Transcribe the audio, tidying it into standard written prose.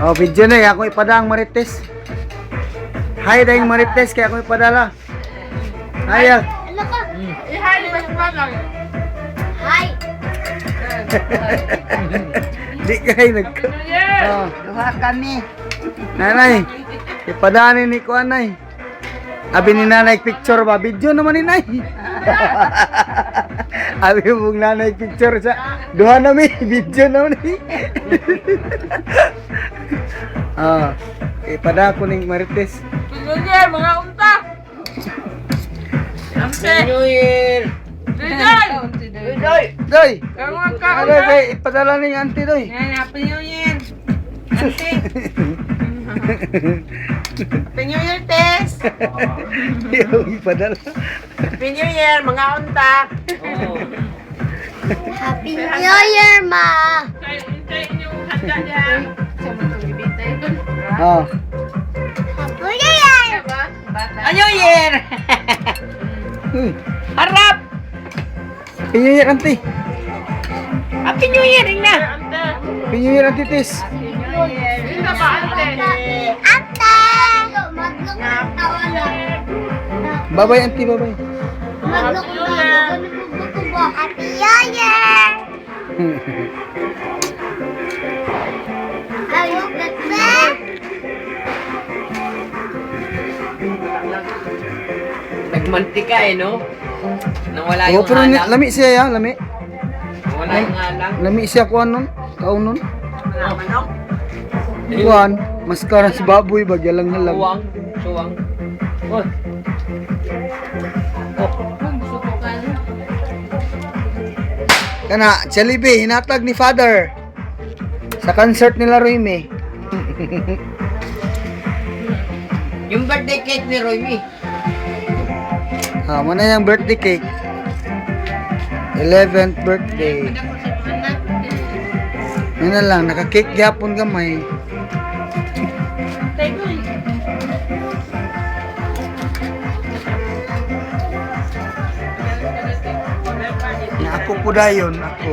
Oh, video na ako ipadang Marites. Hi dahil Marites kaya ako ipadala. Hi. Ano ka? I-hi mas lang. Hi. Di kayo nag... Oh, Duha kami. nanay, ipadaanin ni ko anay. Abi ni nanay picture ba? Video naman ni nay. Abi mong nanay picture sa duha na mi video naman ni. Ah, ipada ko ning Marites. Pinunyer, mga unta. Happy New Year! Rizal! Doy, Karoon ano ka. kay ipadala ning auntie doy. Yan, Happy New Year. Ate. Happy New Year, Tess. Yung ipadala. Happy New Year, mga unta. Happy New Year, Ma. Hintayin yung handa niya. Oh. Happy New Year. New Year! Harap! Pinyir auntie. Happy New Year na! Ante. Pinyir auntie Tis. Sino ba, ante? Ate. Madlok ang tawa na. Bye-bye auntie, bye-bye. Madlok ang tawa. Buto-buto. Happy New Year. Ayok na ba? Nagmantika no? Nawala Oh, yung pero alam. lami siya ya, lami. Nawala yung alam. Lami siya kuan nun, kaon nun. Manok. Kuan, maskara si baboy bagyalang halang. Suwang. Suwang. Oh. Kana, Jollibee, hinatag ni Father. Sa concert nila Royme. Yung birthday cake ni Roy. Ah, mo na yung birthday cake. 11th birthday. Yun na lang, naka-cake gyapon gamay. Na ako po dayon, ako.